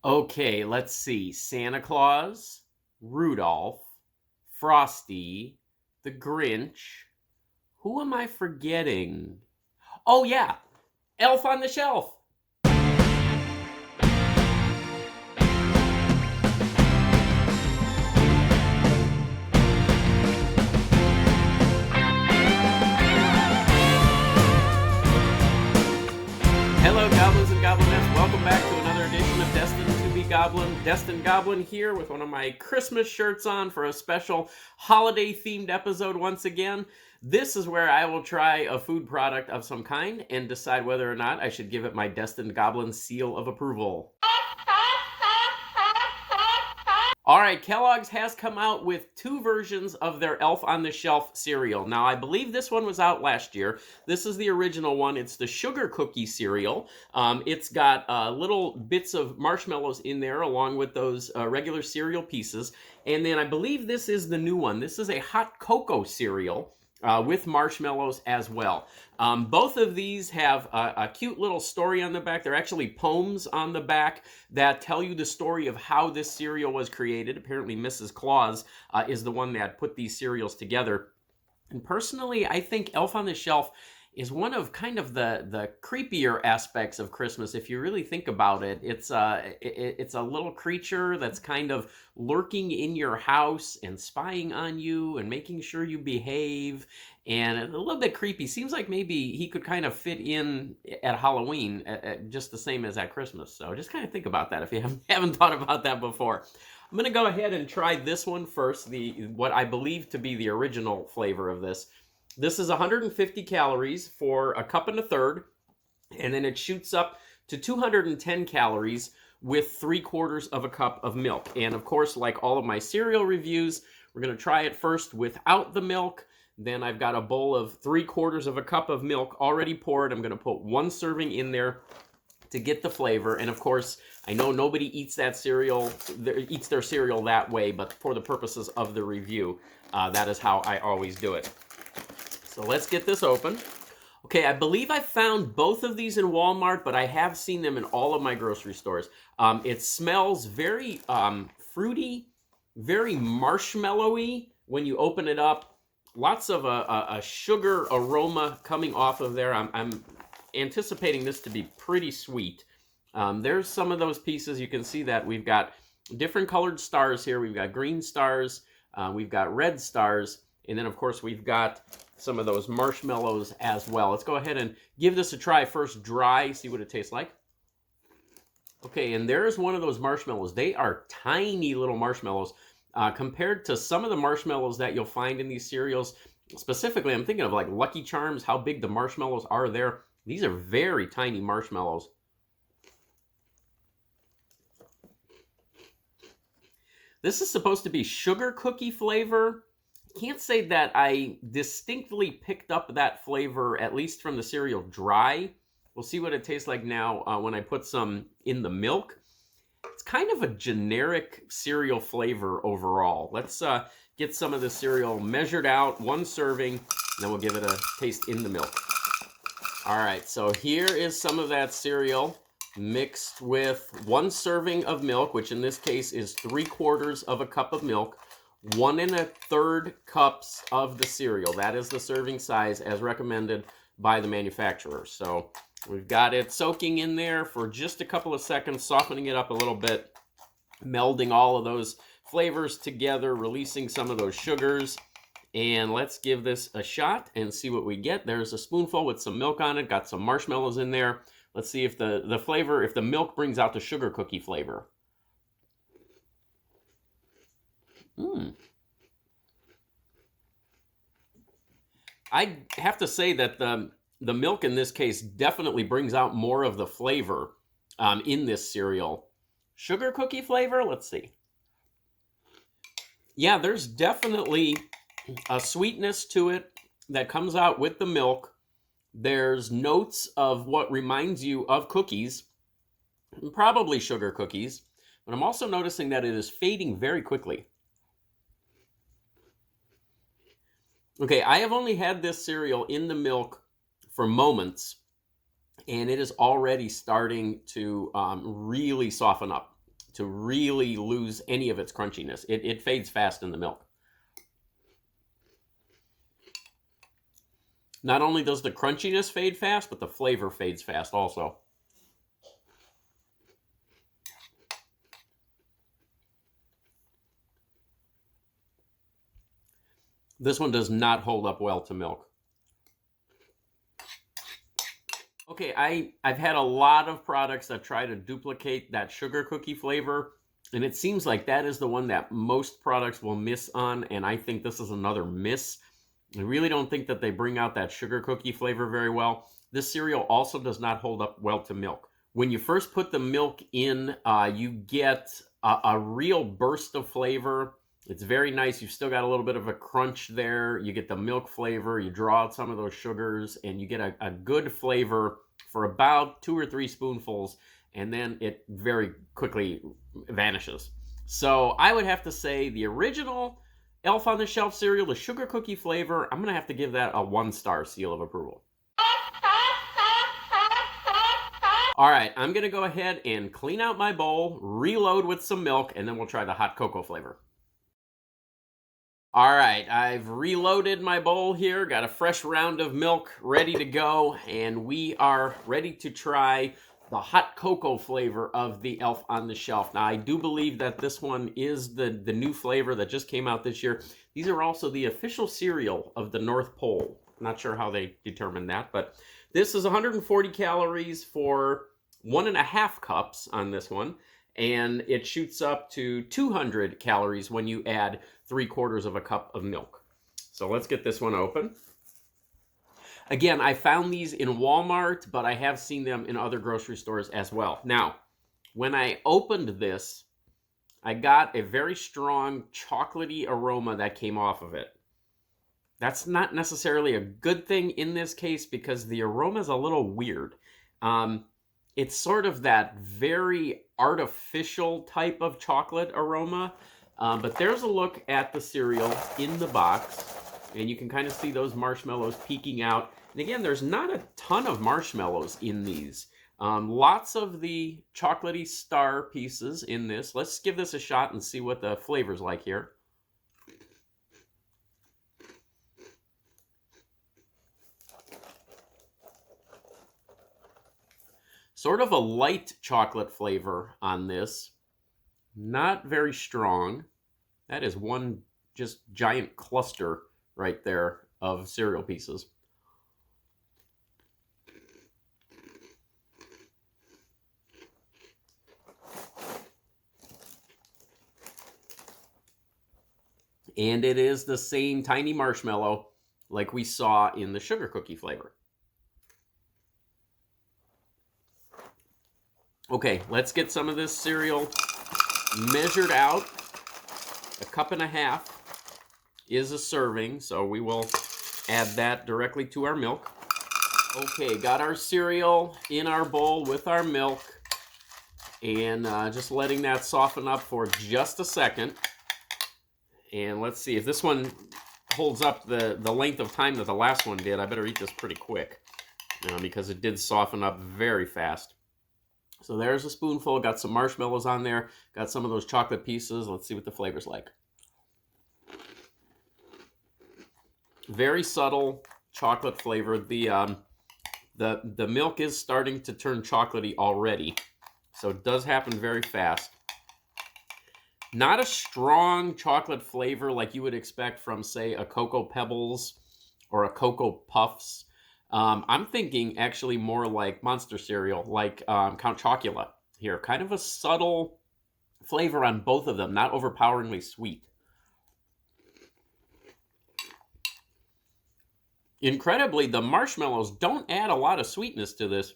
Okay, let's see. Santa Claus, Rudolph, Frosty, the Grinch. Who am I forgetting? Oh, yeah, Elf on the Shelf. Hello, goblins and goblinettes. Welcome back to another edition of Destined to be Goblin. Destined Goblin here with one of my Christmas shirts on for a special holiday-themed episode once again. This is where I will try a food product of some kind and decide whether or not I should give it my Destined Goblin seal of approval. All right, Kellogg's has come out with two versions of their Elf on the Shelf cereal. Now, I believe this one was out last year. This is the original one. It's the sugar cookie cereal. It's got little bits of marshmallows in there along with those regular cereal pieces. And then I believe this is the new one. This is a hot cocoa cereal. With marshmallows as well. Both of these have a cute little story on the back. They're actually poems on the back that tell you the story of how this cereal was created. Apparently, Mrs.Claus is the one that put these cereals together. And personally, I think Elf on the Shelf is one of kind of the creepier aspects of Christmas. If you really think about it, it's a little creature that's kind of lurking in your house and spying on you and making sure you behave, and a little bit creepy. Seems like maybe he could kind of fit in at Halloween just the same as at Christmas. So just kind of think about that if you haven't thought about that before. I'm going to go ahead and try this one first, what I believe to be the original flavor of this. This is 150 calories for a cup and a third, and then it shoots up to 210 calories with 3/4 of a cup of milk. And of course, like all of my cereal reviews, we're going to try it first without the milk. Then I've got a bowl of 3/4 of a cup of milk already poured. I'm going to put one serving in there to get the flavor. And of course, I know nobody eats their cereal that way, but for the purposes of the review, that is how I always do it. So let's get this open. Okay, I believe I found both of these in Walmart, but I have seen them in all of my grocery stores. It smells very fruity, very marshmallowy when you open it up. Lots of a sugar aroma coming off of there. I'm anticipating this to be pretty sweet. There's some of those pieces. You can see that we've got different colored stars here. We've got green stars. We've got red stars. And then, of course, we've got some of those marshmallows as well. Let's go ahead and give this a try first dry, see what it tastes like. Okay, and there's one of those marshmallows. They are tiny little marshmallows compared to some of the marshmallows that you'll find in these cereals. Specifically, I'm thinking of like Lucky Charms, how big the marshmallows are there. These are very tiny marshmallows. This is supposed to be sugar cookie flavor. Can't say that I distinctly picked up that flavor, at least from the cereal dry. We'll see what it tastes like now when I put some in the milk. It's kind of a generic cereal flavor overall. Let's get some of the cereal measured out, one serving, and then we'll give it a taste in the milk. All right, so here is some of that cereal mixed with one serving of milk, which in this case is 3/4 of a cup of milk. 1 1/3 cups of the cereal. That is the serving size as recommended by the manufacturer. So we've got it soaking in there for just a couple of seconds, softening it up a little bit, melding all of those flavors together, releasing some of those sugars. And let's give this a shot and see what we get. There's a spoonful with some milk on it, got some marshmallows in there. Let's see if the flavor, if the milk brings out the sugar cookie flavor. I have to say that the milk in this case definitely brings out more of the flavor in this cereal. Sugar cookie flavor? Let's see. Yeah, there's definitely a sweetness to it that comes out with the milk. There's notes of what reminds you of cookies, probably sugar cookies, but I'm also noticing that it is fading very quickly. Okay, I have only had this cereal in the milk for moments, and it is already starting to really soften up. to really lose any of its crunchiness. It fades fast in the milk. Not only does the crunchiness fade fast, but the flavor fades fast also. This one does not hold up well to milk. Okay, I've had a lot of products that try to duplicate that sugar cookie flavor, and it seems like that is the one that most products will miss on, and I think this is another miss. I really don't think that they bring out that sugar cookie flavor very well. This cereal also does not hold up well to milk. When you first put the milk in, you get a real burst of flavor. It's very nice. You've still got a little bit of a crunch there. You get the milk flavor. You draw out some of those sugars, and you get a good flavor for about 2 or 3 spoonfuls, and then it very quickly vanishes. So I would have to say the original Elf on the Shelf cereal, the sugar cookie flavor, I'm going to have to give that a 1-star seal of approval. All right, I'm going to go ahead and clean out my bowl, reload with some milk, and then we'll try the hot cocoa flavor. All right, I've reloaded my bowl here, got a fresh round of milk ready to go, and we are ready to try the hot cocoa flavor of the Elf on the Shelf. Now, I do believe that this one is the new flavor that just came out this year. These are also the official cereal of the North Pole. Not sure how they determined that, but this is 140 calories for 1.5 cups on this one, and it shoots up to 200 calories when you add 3/4 of a cup of milk. So let's get this one open. Again, I found these in Walmart, but I have seen them in other grocery stores as well. Now, when I opened this, I got a very strong chocolatey aroma that came off of it. That's not necessarily a good thing in this case because the aroma is a little weird. It's sort of that very artificial type of chocolate aroma. But there's a look at the cereal in the box, and you can kind of see those marshmallows peeking out. And again, there's not a ton of marshmallows in these. Lots of the chocolatey star pieces in this. Let's give this a shot and see what the flavor's like here. Sort of a light chocolate flavor on this. Not very strong. That is one just giant cluster right there of cereal pieces. And it is the same tiny marshmallow like we saw in the sugar cookie flavor. Okay, let's get some of this cereal measured out. 1.5 cups is a serving, so we will add that directly to our milk. Okay, got our cereal in our bowl with our milk, and just letting that soften up for just a second. And let's see if this one holds up the length of time that the last one did. I better eat this pretty quick because it did soften up very fast. So there's a spoonful, got some marshmallows on there, got some of those chocolate pieces. Let's see what the flavor's like. Very subtle chocolate flavor. The milk is starting to turn chocolatey already, so it does happen very fast. Not a strong chocolate flavor like you would expect from, say, a Cocoa Pebbles or a Cocoa Puffs. I'm thinking actually more like Monster cereal, like Count Chocula here. Kind of a subtle flavor on both of them, not overpoweringly sweet. Incredibly, the marshmallows don't add a lot of sweetness to this,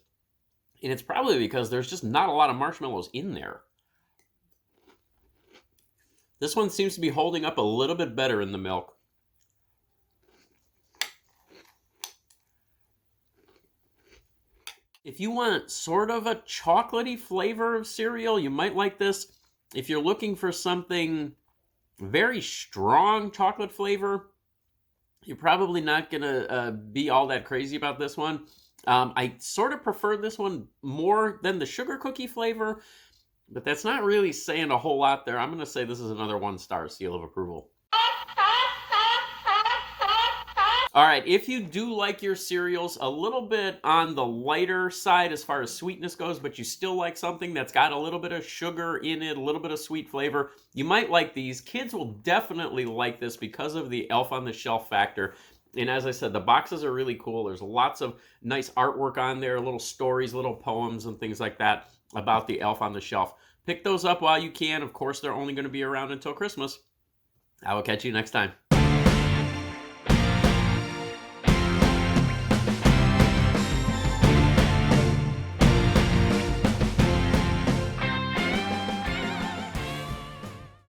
and it's probably because there's just not a lot of marshmallows in there. This one seems to be holding up a little bit better in the milk. If you want sort of a chocolatey flavor of cereal, you might like this. If you're looking for something very strong chocolate flavor, you're probably not going to be all that crazy about this one. I sort of prefer this one more than the sugar cookie flavor, But that's not really saying a whole lot there. I'm going to say this is another 1-star seal of approval. All right, if you do like your cereals a little bit on the lighter side as far as sweetness goes, but you still like something that's got a little bit of sugar in it, a little bit of sweet flavor, you might like these. Kids will definitely like this because of the Elf on the Shelf factor. And as I said, the boxes are really cool. There's lots of nice artwork on there, little stories, little poems, and things like that about the Elf on the Shelf. Pick those up while you can. Of course, they're only going to be around until Christmas. I will catch you next time.